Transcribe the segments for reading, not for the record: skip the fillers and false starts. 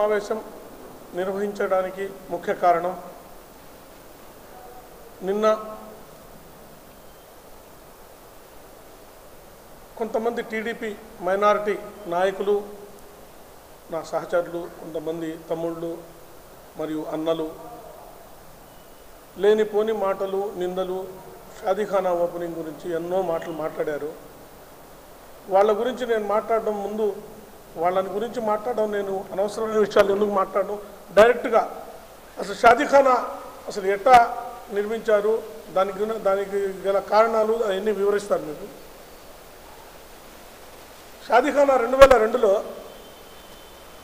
సమావేశం నిర్వహించడానికి ముఖ్య కారణం నిన్న కొంతమంది టీడీపీ మైనారిటీ నాయకులు, నా సహచరులు, కొంతమంది తమ్ముళ్ళు మరియు అన్నలు లేనిపోని మాటలు, నిందలు, షాదీఖానా ఓపెనింగ్ గురించి ఎన్నో మాటలు మాట్లాడారు. వాళ్ళ గురించి నేను మాట్లాడడం ముందు వాళ్ళని గురించి మాట్లాడడం నేను అనవసరమైన విషయాలు ఎందుకు మాట్లాడడం, డైరెక్ట్గా అసలు షాదీఖానా అసలు ఎట్టా నిర్మించారు, దానికి గల కారణాలు అవన్నీ వివరిస్తాను మీకు. షాదీఖానా 2002లో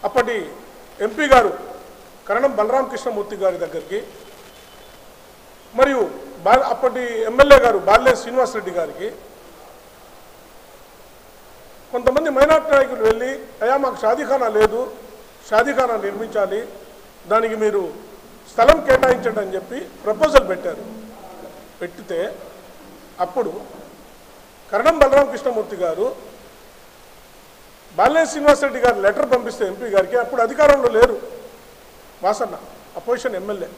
అప్పటి ఎంపీ గారు కరణం బలరామ కృష్ణమూర్తి గారి దగ్గరికి మరియు అప్పటి ఎమ్మెల్యే గారు బాల్య శ్రీనివాసరెడ్డి గారికి కొంతమంది మైనార్టీ నాయకులు వెళ్ళి, అయ్యా మాకు షాదీఖానా లేదు, షాదీఖానా నిర్మించాలి, దానికి మీరు స్థలం కేటాయించండి అని చెప్పి ప్రపోజల్ పెట్టారు. పెట్టితే అప్పుడు కరణం బలరామ కృష్ణమూర్తి గారు బాల్య శ్రీనివాసరెడ్డి గారు లెటర్ పంపిస్తే ఎంపీ గారికి, అప్పుడు అధికారంలో లేరు వాసన్న, అపోజిషన్ ఎమ్మెల్యే.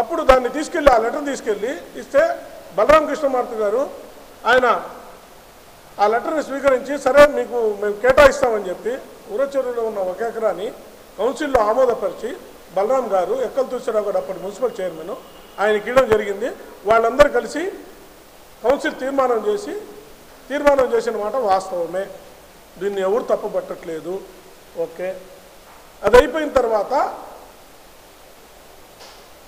అప్పుడు దాన్ని తీసుకెళ్ళి ఆ లెటర్ తీసుకెళ్ళి ఇస్తే బలరామ కృష్ణమూర్తి గారు ఆయన ఆ లెటర్ని స్వీకరించి, సరే మీకు మేము కేటాయిస్తామని చెప్పి ఊరచెరువులో ఉన్న 1 ఎకరాని కౌన్సిల్లో ఆమోదపరిచి బలరాం గారు, ఎక్కల తులసిరావు గారు అప్పటి మున్సిపల్ చైర్మన్, ఆయనకి ఇవ్వడం జరిగింది. వాళ్ళందరూ కలిసి కౌన్సిల్ తీర్మానం చేసిన మాట వాస్తవమే, దీన్ని ఎవరు తప్పుపట్టట్లేదు. ఓకే, అది అయిపోయిన తర్వాత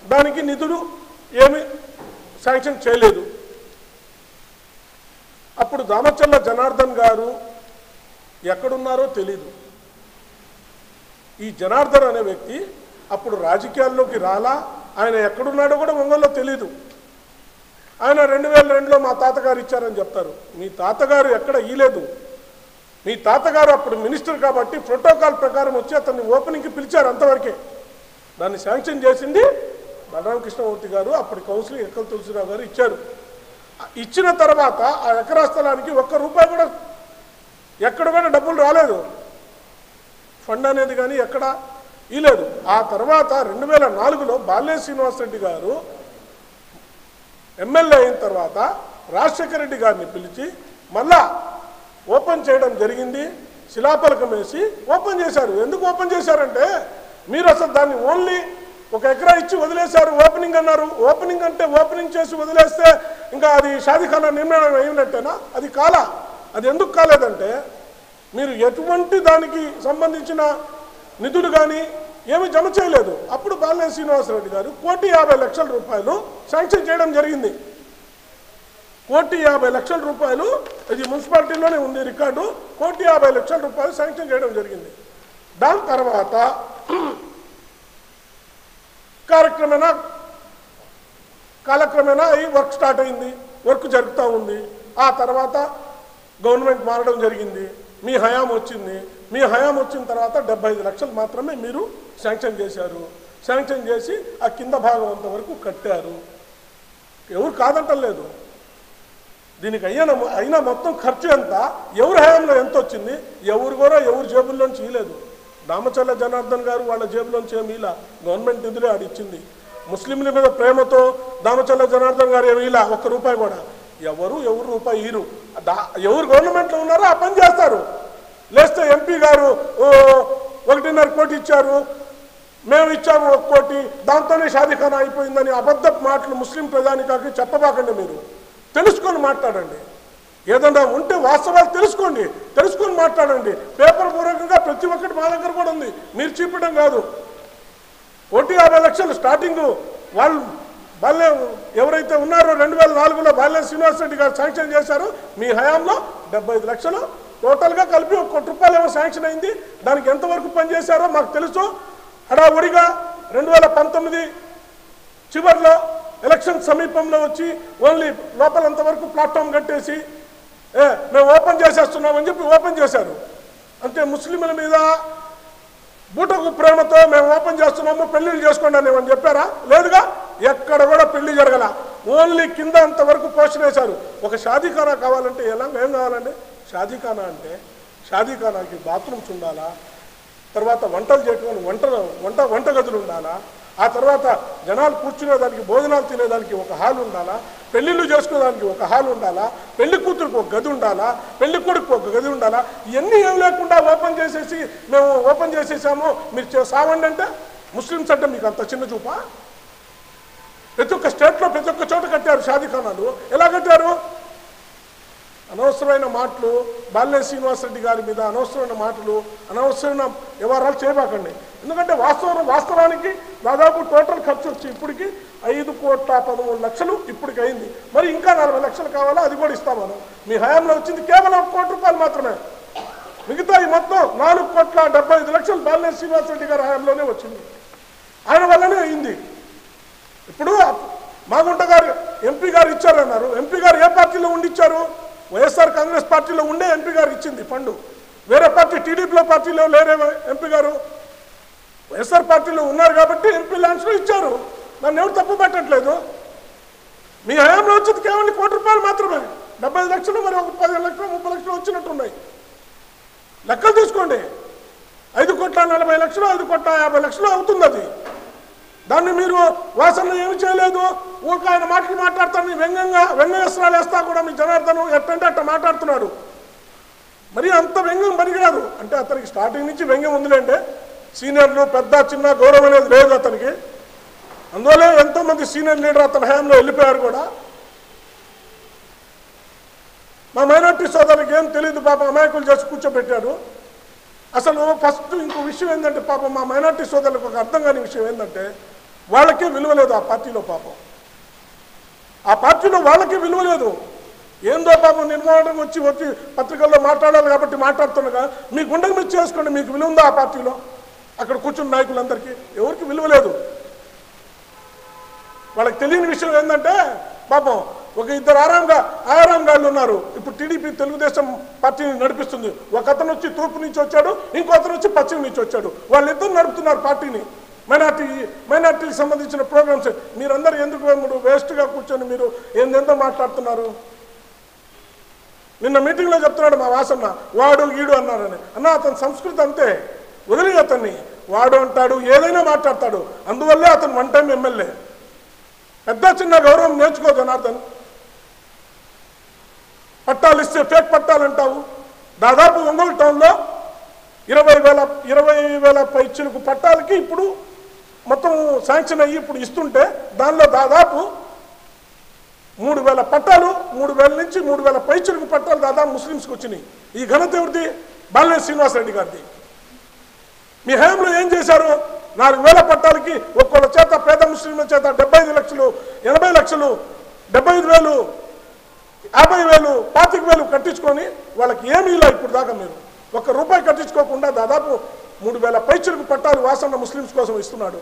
దానికి నిధులు ఏమి శాంక్షన్ చేయలేదు. అప్పుడు దామచర్ల జనార్దన్ గారు ఎక్కడున్నారో తెలీదు. ఈ జనార్దన్ అనే వ్యక్తి అప్పుడు రాజకీయాల్లోకి రాలా, ఆయన ఎక్కడున్నాడో కూడా ఒంగోలులో తెలీదు. ఆయన 2002లో మా తాతగారు ఇచ్చారని చెప్తారు. మీ తాతగారు ఎక్కడ ఇయ్యలేదు. మీ తాతగారు అప్పుడు మినిస్టర్ కాబట్టి ప్రోటోకాల్ ప్రకారం వచ్చి అతన్ని ఓపెనింగ్కి పిలిచారు, అంతవరకే. దాన్ని శాంక్షన్ చేసింది బలరామ కృష్ణమూర్తి గారు, అప్పటి కౌన్సిలర్ ఎక్కల తులసిరావు గారు ఇచ్చారు. ఇచ్చిన తర్వాత ఆ ఎకరా స్థలానికి ₹1 కూడా ఎక్కడ కూడా డబ్బులు రాలేదు, ఫండ్ అనేది కానీ ఎక్కడ ఇలేదు. ఆ తర్వాత 2004లో బాల్య శ్రీనివాసరెడ్డి గారు ఎమ్మెల్యే అయిన తర్వాత రాజశేఖర రెడ్డి గారిని పిలిచి మళ్ళా ఓపెన్ చేయడం జరిగింది. శిలాఫలకం వేసి ఓపెన్ చేశారు. ఎందుకు ఓపెన్ చేశారంటే, మీరు అసలు దాన్ని ఓన్లీ 1 ఎకరా ఇచ్చి వదిలేశారు, ఓపెనింగ్ అన్నారు. ఓపెనింగ్ అంటే ఓపెనింగ్ చేసి వదిలేస్తే ఇంకా అది షాదీఖానా నిర్మాణం అయినట్టేనా? అది కాలా. అది ఎందుకు కాలేదంటే, మీరు ఎటువంటి దానికి సంబంధించిన నిధులు కానీ ఏమి జమ చేయలేదు. అప్పుడు బాల్య శ్రీనివాసరెడ్డి గారు ₹1,50,00,000 శాంక్షన్ చేయడం జరిగింది. ₹1,50,00,000, ఇది మున్సిపాలిటీలోనే ఉంది రికార్డు, ₹1,50,00,000 శాంక్షన్ చేయడం జరిగింది. దాని తర్వాత కాలక్రమేణా ఈ వర్క్ స్టార్ట్ అయింది, వర్క్ జరుగుతూ ఉంది. ఆ తర్వాత గవర్నమెంట్ మారడం జరిగింది, మీ హయాం వచ్చింది. మీ హయాం వచ్చిన తర్వాత 75 లక్షలు మాత్రమే మీరు శాంక్షన్ చేశారు. శాంక్షన్ చేసి ఆ కింద భాగం అంతవరకు కట్టారు. ఎవరు కాదంటలేదు. దీనికి అయిన మొత్తం ఖర్చు ఎంత, ఎవరి హయాంలో ఎంత వచ్చింది, ఎవరు కూడా ఎవరి జేబుల్లోంచి ఇవ్వలేదు. దామచర్ల జనార్దన్ గారు వాళ్ళ జేబులోంచి ఏమి ఇలా, గవర్నమెంట్ నిధులే ఆడిచ్చింది. ముస్లింల మీద ప్రేమతో దామచర్ల జనార్దన్ గారు ఏమి ఇలా ₹1 కూడా ఎవరు రూపాయి ఇరు. ఎవరు గవర్నమెంట్లో ఉన్నారో ఆ పని చేస్తారు. లేస్తే ఎంపీ గారు 1.5 కోటి ఇచ్చారు, మేము ఇచ్చాము 1 కోటి, దాంతోనే షాదీఖానా అయిపోయిందని అబద్ధపు మాటలు ముస్లిం ప్రజానికానికి చెప్పబాకండి. మీరు తెలుసుకొని మాట్లాడండి. ఏదన్నా ఉంటే వాస్తవాలు తెలుసుకొని మాట్లాడండి. పేపర్ పూర్వకంగా ప్రతి ఒక్కటి మా దగ్గర కూడా ఉంది, మీరు చూపడం కాదు. ₹1,50,00,000 స్టార్టింగ్ వాళ్ళు ఎవరైతే ఉన్నారో 2004లో బాల్య శ్రీనివాసరెడ్డి గారు శాంక్షన్ చేశారు. మీ హయాంలో 75 లక్షలు టోటల్గా కలిపి ₹1 కోటి ఏమో శాంక్షన్ అయింది. దానికి ఎంతవరకు పనిచేశారో మాకు తెలుసు. హడావుడిగా 2019 చివరిలో ఎలక్షన్ సమీపంలో వచ్చి ఓన్లీ లోపలంతవరకు ప్లాట్ఫామ్ కట్టేసి మేము ఓపెన్ చేసేస్తున్నామని చెప్పి ఓపెన్ చేశారు. అంటే ముస్లింల మీద బూటకు ప్రేమతో మేము ఓపెన్ చేస్తున్నాము, పెళ్లిళ్ళు చేసుకోండి అని చెప్పారా? లేదుగా. ఎక్కడ కూడా పెళ్లి జరగల, ఓన్లీ కింద అంతవరకు పోషన్ వేశారు. ఒక షాదీఖానా కావాలంటే ఏం కావాలండి? షాదీఖానా అంటే షాదీఖానాకి బాత్రూమ్స్ ఉండాలా, తర్వాత వంటలు చేయడానికి వంటగదులు ఉండాలా, ఆ తర్వాత జనాలు కూర్చునేదానికి భోజనాలు తినేదానికి ఒక హాల్ ఉండాలా, పెళ్ళిళ్ళు చేసుకోవడానికి ఒక హాల్ ఉండాలా, పెళ్లి కూతురికి ఒక గది ఉండాలా, పెళ్లి కొడుకు ఒక గది ఉండాలా. ఇవన్నీ ఏం లేకుండా మేము ఓపెన్ చేసేసాము మీరు సావండి అంటే ముస్లిమ్స్ అంటే మీకు అంత చిన్న చూపా? ప్రతి ఒక్క స్టేట్లో ప్రతి ఒక్క చోట కట్టారు షాదీఖానాలు. ఎలా కట్టారు? అనవసరమైన మాటలు, బాలినేని శ్రీనివాసరెడ్డి గారి మీద అనవసరమైన మాటలు, అనవసరమైన వ్యవహారాలు చేయబాకండి. ఎందుకంటే వాస్తవానికి దాదాపు టోటల్ ఖర్చు వచ్చి ఇప్పటికి 5,13,00,000 ఇప్పటికి అయింది. మరి ఇంకా 40 లక్షలు కావాలా, అది కూడా ఇస్తామను. మీ హయాంలో వచ్చింది కేవలం 1 కోటి రూపాయలు మాత్రమే. మిగతా ఈ మొత్తం 4,75,00,000 బాలినేని శ్రీనివాసరెడ్డి గారి హయాంలోనే వచ్చింది. ఆయన వల్లనే అయింది. ఇప్పుడు మాగుంట గారు ఎంపీ గారు ఇచ్చారన్నారు. ఎంపీ గారు ఏ పార్టీలో ఉండిచ్చారు? వైఎస్ఆర్ కాంగ్రెస్ పార్టీలో ఉండే ఎంపీ గారు ఇచ్చింది ఫండు. వేరే పార్టీ టీడీపీలో పార్టీలో లేరే ఎంపీ గారు వైఎస్ఆర్ పార్టీలో ఉన్నారు కాబట్టి ఎంపీ ల్యాండ్స్లో ఇచ్చారు. నన్ను ఎవరు తప్పు పెట్టట్లేదు. మీ హయాంలో వచ్చింది కేవలం 1 కోటి రూపాయలు మాత్రమే. 75 లక్షలు మరి ఒక 15 లక్షలు 30 లక్షలు వచ్చినట్టున్నాయి. లెక్కలు తీసుకోండి. 5,40,00,000 5,50,00,000 అవుతుంది అది. దాన్ని మీరు వాసనలో ఏమి చేయలేదు. ఊరిక ఆయన మాటలు మాట్లాడతాను వ్యంగ్యాస్త్రాలు వేస్తా కూడా మీ జనార్దన్ ఎట్టంటే అట్ట మాట్లాడుతున్నాడు. మరి అంత వ్యంగ్యం పనికిరాదు. అంటే అతనికి స్టార్టింగ్ నుంచి వ్యంగ్యం ఉందిలేండి. సీనియర్లు పెద్ద చిన్న గౌరవం అనేది లేదు అతనికి. అందువల్ల ఎంతోమంది సీనియర్ లీడర్ అతని హయాంలో వెళ్ళిపోయారు కూడా. మా మైనార్టీ సోదరులకు ఏం తెలియదు పాపం, అమాయకులు చేసి కూర్చోబెట్టారు. అసలు ఫస్ట్ ఇంకో విషయం ఏంటంటే పాపం మా మైనార్టీ సోదరులకు ఒక అర్థం కాని విషయం ఏంటంటే వాళ్ళకే విలువ లేదు ఆ పార్టీలో. పాపం ఆ పార్టీలో వాళ్ళకే విలువ లేదు. ఏందో పాపం నిర్మాణం వచ్చి పత్రికల్లో మాట్లాడాలి కాబట్టి మాట్లాడుతుండగా మీ గుండె మీద చేసుకోండి. మీకు విలువ ఉందా ఆ పార్టీలో? అక్కడ కూర్చున్న నాయకులందరికీ ఎవరికి విలువ లేదు. వాళ్ళకి తెలియని విషయం ఏంటంటే పాపం ఒక 2 ఆయారాం గాళ్ళు ఉన్నారు. ఇప్పుడు టీడీపీ తెలుగుదేశం పార్టీని నడిపిస్తుంది. ఒక అతను వచ్చి తూర్పు నుంచి వచ్చాడు, ఇంకో అతను వచ్చి పశ్చిమ నుంచి వచ్చాడు. వాళ్ళిద్దరు నడుపుతున్నారు పార్టీని. మైనార్టీకి సంబంధించిన ప్రోగ్రామ్స్ మీరందరూ ఎందుకు వేస్ట్గా కూర్చొని మీరు ఏందెంతో మాట్లాడుతున్నారు? నిన్న మీటింగ్లో చెప్తున్నాడు మా వాసన్న, వాడు ఈడు అన్నారని. అన్న అతని సంస్కృతి అంతే, వదిలి అతన్ని వాడు అంటాడు, ఏదైనా మాట్లాడతాడు. అందువల్లే అతను 1 టైం ఎమ్మెల్యే. పెద్ద చిన్న గౌరవం నేర్చుకో జనార్దన్. పట్టాలు ఇస్తే ఫేక్ పట్టాలు అంటావు. దాదాపు ఒంగోలు టౌన్లో 20,000 పైచిలకు పట్టాలకి ఇప్పుడు మొత్తం శాంక్షన్ అయ్యి ఇప్పుడు ఇస్తుంటే దానిలో దాదాపు 3,000 పట్టాలు 3,000 నుంచి 3,000 పైచిలకు పట్టాలు దాదాపు ముస్లింస్కి వచ్చినాయి. ఈ ఘనత ఎవరిది? బాలినేని శ్రీనివాసరెడ్డి గారిది. మీ హయాంలో ఏం చేశారు? 4,000 పట్టాలకి ఒక్కొక్క చేత పేద ముస్లింల చేత 75 లక్షలు 80 లక్షలు 75,000 50,000 25,000 కట్టించుకొని వాళ్ళకి ఏమీ ఇలా ఇప్పుడు దాకా మీరు ₹1 కట్టించుకోకుండా దాదాపు 3,000 పైచిలకు పట్టాలు వాసన్న ముస్లిమ్స్ కోసం ఇస్తున్నాడు.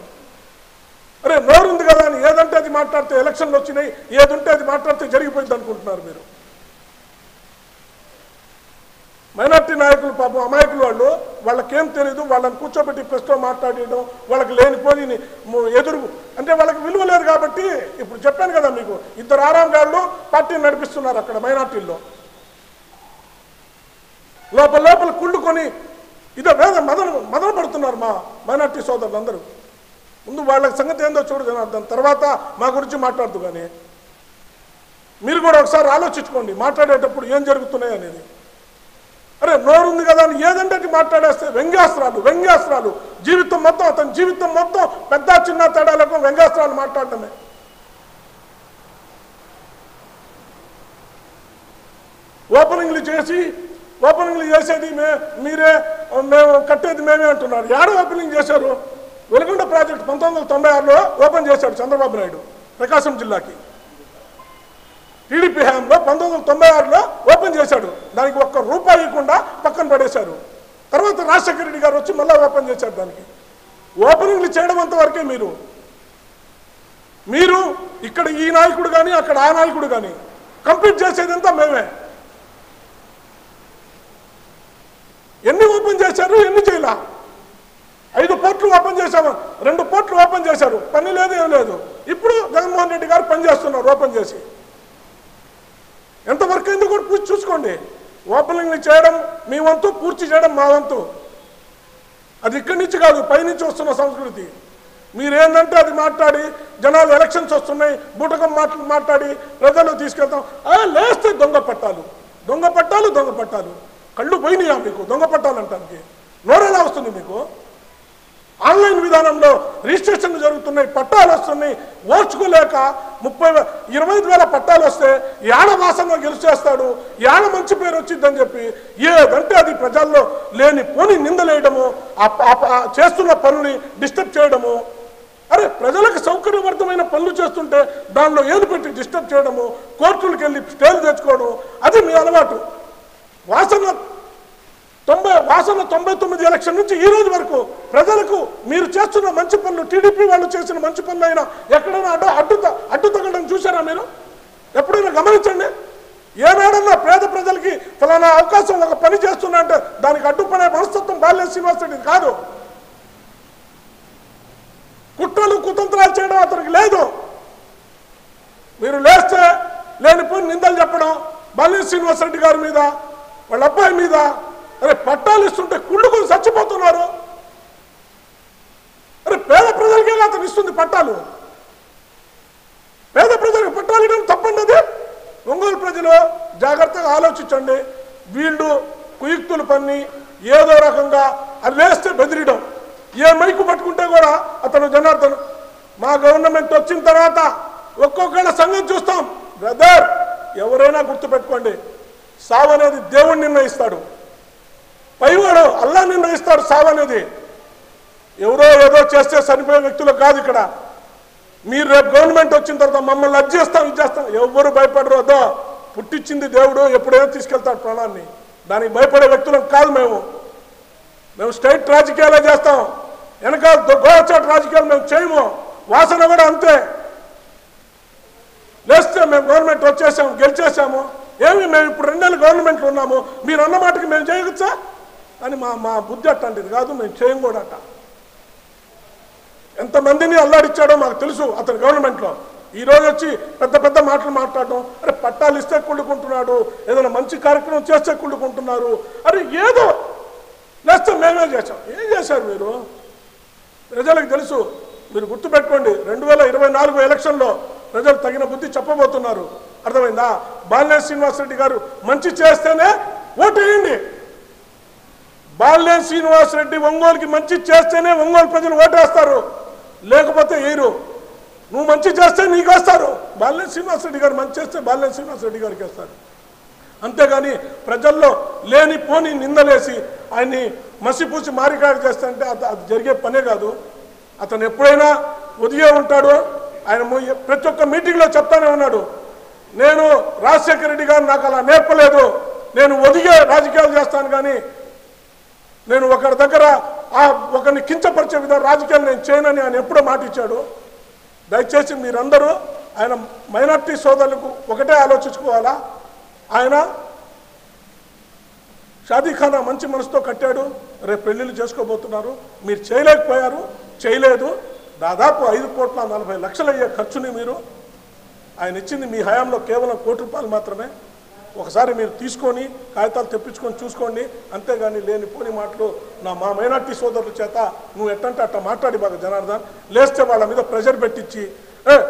అరే నోరుంది కదా అని ఏదంటే అది మాట్లాడితే ఎలక్షన్లు వచ్చినాయి, ఏదుంటే అది మాట్లాడితే జరిగిపోయింది అనుకుంటున్నారు మీరు. మైనార్టీ నాయకులు పాపం అమాయకులు వాళ్ళకేం తెలీదు. వాళ్ళని కూర్చోబెట్టి ప్రెస్లో మాట్లాడడం, వాళ్ళకి లేనిపోని ఎదురు అంటే వాళ్ళకి విలువ లేదు కాబట్టి. ఇప్పుడు చెప్పాను కదా మీకు, 2 ఆరాం గాళ్ళు పార్టీని నడిపిస్తున్నారు అక్కడ మైనార్టీల్లో. లోపల కుళ్ళుకొని ఇదో మదన పడుతున్నారు మా మైనార్టీ సోదరులు అందరూ. ముందు వాళ్ళ సంగతి ఏందో చూడు జనార్దన్, తర్వాత మా గురించి మాట్లాడుతూ. కానీ మీరు కూడా ఒకసారి ఆలోచించుకోండి మాట్లాడేటప్పుడు ఏం జరుగుతున్నాయి అనేది. అరే నోరుంది కదా అని ఏదంటే మాట్లాడేస్తే వ్యంగ్యాస్త్రాలు జీవితం మొత్తం అతని జీవితం మొత్తం పెద్ద చిన్న తేడాలకు వ్యంగ్యాస్త్రాలు మాట్లాడటమే. ఓపెనింగ్లు చేసేది మీరే, మేము కట్టేది మేమే అంటున్నారు. యాడ ఓపెనింగ్ చేశారు? వెలుగొండ ప్రాజెక్టు 1996లో ఓపెన్ చేశాడు చంద్రబాబు నాయుడు ప్రకాశం జిల్లాకి. టీడీపీ హయాంలో 1996లో ఓపెన్ చేశాడు. దానికి ₹1 ఇవ్వకుండా పక్కన పడేశారు. తర్వాత రాజశేఖర రెడ్డి గారు వచ్చి మళ్ళీ ఓపెన్ చేశారు. దానికి ఓపెనింగ్లు చేయడం అంతవరకే. మీరు ఇక్కడ ఈ నాయకుడు కానీ అక్కడ ఆ నాయకుడు కానీ కంప్లీట్ చేసేదంతా మేమే. ఎన్ని ఓపెన్ చేశారు, ఎన్ని చేయాల? 5 పోర్ట్లు ఓపెన్ చేశాము, 2 పోర్ట్లు ఓపెన్ చేశారు. పని లేదు, ఏం లేదు. ఇప్పుడు జగన్మోహన్ రెడ్డి గారు పని చేస్తున్నారు ఓపెన్ చేసి. ఎంతవరకు ఎందుకు కూడా చూసుకోండి. ఓపెనింగ్లు చేయడం మీ వంతు, పూర్తి చేయడం మా వంతు. అది ఇక్కడి నుంచి కాదు, పైనుంచి వస్తున్న సంస్కృతి. మీరేందంటే అది మాట్లాడి జనాలు ఎలక్షన్స్ వస్తున్నాయి బూటకం మాట్లాడి ప్రజలు తీసుకెళ్తాం. లేస్తే దొంగ పట్టాలు కళ్ళు పోయినాయా మీకు? దొంగ పట్టాలు అంటానికి నోరెలా వస్తుంది మీకు? ఆన్లైన్ విధానంలో రిజిస్ట్రేషన్లు జరుగుతున్నాయి, పట్టాలు వస్తున్నాయి. ఓర్చుకోలేక 25,000 పట్టాలు వస్తే యాడ వాసంగా గెలిచేస్తాడు, యాడ మంచి పేరు వచ్చిందని చెప్పి ఏదంటే అది ప్రజల్లో లేని పోని నిందలేయడము, చేస్తున్న పనుని డిస్టర్బ్ చేయడము. అరే ప్రజలకు సౌకర్యవర్ధమైన పనులు చేస్తుంటే దానిలో ఏది పెట్టి డిస్టర్బ్ చేయడము, కోర్టులకు వెళ్ళి స్టేలు తెచ్చుకోవడం, అది మీ అలవాటు. వాసన 99 ఎలక్షన్ నుంచి ఈ రోజు వరకు ప్రజలకు మీరు చేస్తున్న మంచి పనులు, టీడీపీ వాళ్ళు చేసిన మంచి పనులు అయినా ఎక్కడైనా అడ్డు తగ్గడం చూసారా మీరు? ఎప్పుడైనా గమనించండి. ఏనాడన్నా పేద ప్రజలకి ఫలానా అవకాశం ఒక పని చేస్తున్నా అంటే దానికి అడ్డుపడే మనస్తత్వం బాలినేని శ్రీనివాసరెడ్డి కాదు. కుట్రలు కుతంత్రాలు చేయడం అతనికి లేదు. మీరు లేస్తే లేనిపోయి నిందలు చెప్పడం బాలినేని శ్రీనివాసరెడ్డి గారి మీద, వాళ్ళ అబ్బాయి మీద. అరే పట్టాలు ఇస్తుంటే కుళ్ళుకొని చచ్చిపోతున్నారు. అరే పేద ప్రజలకే అతను ఇస్తుంది పట్టాలు. పేద ప్రజలకు పట్టాలు ఇవ్వడం తప్పండి. అది ఒంగోలు ప్రజలు జాగ్రత్తగా ఆలోచించండి. వీళ్ళు కుయుక్తులు పన్ని ఏదో రకంగా అది వేస్తే బెదిరియడం, ఏ మైకు పట్టుకుంటే కూడా అతను జనార్దన్ మా గవర్నమెంట్ వచ్చిన తర్వాత ఒక్కొక్కళ్ళ సంగతి చూస్తాం. బ్రదర్ ఎవరైనా గుర్తుపెట్టుకోండి, సావు అనేది దేవుడు నిర్ణయిస్తాడు, పైవాడు అల్లా నిర్ణయిస్తాడు. సావు అనేది ఎవరో ఏదో చేస్తే చనిపోయే వ్యక్తులు కాదు. ఇక్కడ మీరు రేపు గవర్నమెంట్ వచ్చిన తర్వాత మమ్మల్ని అది చేస్తాం ఇది చేస్తాం ఎవరు భయపడరు. అదో పుట్టించింది దేవుడు, ఎప్పుడైనా తీసుకెళ్తాడు ప్రాణాన్ని. దానికి భయపడే వ్యక్తులం కాదు మేము స్టేట్ రాజకీయాలే చేస్తాం. వెనకాల గోచాట రాజకీయాలు మేము చేయము. వాసన కూడా అంతే. లేస్తే మేము గవర్నమెంట్ వచ్చేసాము, గెలిచేసాము, మేము ఇప్పుడు 2 నెలలు గవర్నమెంట్లో ఉన్నాము, మీరు అన్న మాటకి మేము చేయవచ్చా అని మా బుద్ధి అట్టంటిది కాదు. మేము చేయం కూడా అట్ట. ఎంతమందిని అల్లాడిచ్చాడో మాకు తెలుసు అతను గవర్నమెంట్లో. ఈరోజు వచ్చి పెద్ద మాటలు మాట్లాడడం, అరే పట్టాలు ఇస్తే కుళ్ళుకుంటున్నాడు, ఏదైనా మంచి కార్యక్రమం చేస్తే కుళ్ళుకుంటున్నారు. అరే ఏదో లేస్తే మేమే చేసాం. ఏం చేశారు మీరు? ప్రజలకు తెలుసు. మీరు గుర్తుపెట్టుకోండి, 2024 ఎలక్షన్లో ప్రజలు తగిన బుద్ధి చెప్పబోతున్నారు. అర్థమైందా? బాలినేని శ్రీనివాసరెడ్డి గారు మంచి చేస్తేనే ఓటు వేయండి. బాలినేని శ్రీనివాసరెడ్డి ఒంగోలుకి మంచి చేస్తేనే ఒంగోలు ప్రజలు ఓటేస్తారు, లేకపోతే వేయరు. నువ్వు మంచి చేస్తే నీకు వేస్తారు. బాలినేని శ్రీనివాసరెడ్డి గారు మంచి చేస్తే బాలినేని శ్రీనివాసరెడ్డి గారికి వేస్తారు. అంతేగాని ప్రజల్లో లేని పోని నిందలేసి ఆయన్ని మసిపూసి మారికాడు చేస్తే అంటే అది జరిగే పనే కాదు. అతను ఎప్పుడైనా ఒదిగే ఉంటాడు. ఆయన ప్రతి ఒక్క మీటింగ్లో చెప్తానే ఉన్నాడు, నేను రాజశేఖర రెడ్డి గారు నాకు అలా నేర్పలేదు, నేను ఒదిగే రాజకీయాలు చేస్తాను, కానీ నేను ఒకరి దగ్గర ఒకరిని కించపరిచే విధంగా రాజకీయాలు నేను చేయనని ఆయన ఎప్పుడో మాట ఇచ్చాడు. దయచేసి మీరందరూ ఆయన మైనార్టీ సోదరులకు ఒకటే ఆలోచించుకోవాలా. ఆయన షాదీఖానా మంచి మనసుతో కట్టాడు, రేపు పెళ్ళిళ్ళు చేసుకోబోతున్నారు. మీరు చేయలేకపోయారు, చేయలేదు. దాదాపు 5,40,00,000 అయ్యే ఖర్చుని మీరు ఆయన ఇచ్చింది మీ హయాంలో కేవలం ₹1 కోటి మాత్రమే. ఒకసారి మీరు తీసుకొని కాగితాలు తెప్పించుకొని చూసుకోండి. అంతేగాని లేనిపోని మాటలు మా మైనార్టీ సోదరుల చేత నువ్వు ఎట్టంటే అట్లా మాట్లాడి బాగా జనార్దన్, లేస్తే వాళ్ళ మీద ప్రెషర్ పెట్టించి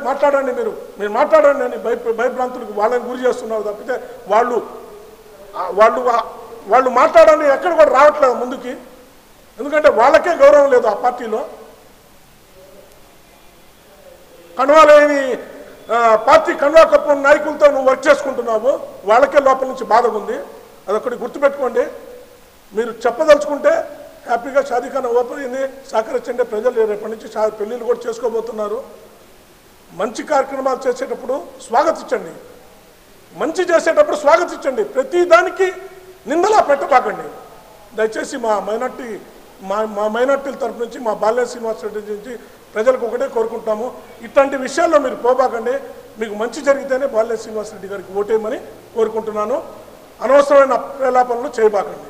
మాట్లాడండి మీరు మాట్లాడండి అని భయభ్రాంతులకు వాళ్ళని గురి చేస్తున్నారు తప్పితే వాళ్ళు మాట్లాడని ఎక్కడ కూడా రావట్లేదు ముందుకి. ఎందుకంటే వాళ్ళకే గౌరవం లేదు ఆ పార్టీలో. కణవాలేని పార్టీ కన్వా కప్పున్న నాయకులతో నువ్వు వర్క్ చేసుకుంటున్నావు, వాళ్ళకే లోపల నుంచి బాధ ఉంది. అదొకటి గుర్తుపెట్టుకోండి. మీరు చెప్పదలుచుకుంటే హ్యాపీగా షాదీఖానా ఓపెన్ అయింది, సహకరించండి. ప్రజలు రేపటి నుంచి పెళ్ళిళ్ళు కూడా చేసుకోబోతున్నారు. మంచి కార్యక్రమాలు చేసేటప్పుడు స్వాగతించండి, మంచి చేసేటప్పుడు స్వాగతించండి. ప్రతి దానికి నిందలా పెట్టబాకండి దయచేసి. మా మైనార్టీల తరపు నుంచి, మా బాలినేని శ్రీనివాసరెడ్డి నుంచి ప్రజలకు ఒకటే కోరుకుంటున్నాము, ఇట్లాంటి విషయాల్లో మీరు పోబాకండి. మీకు మంచి జరిగితేనే బాలినేని శ్రీనివాసరెడ్డి గారికి ఓటేయమని కోరుకుంటున్నాను. అనవసరమైన ప్రలాపనలు చేయబాకండి.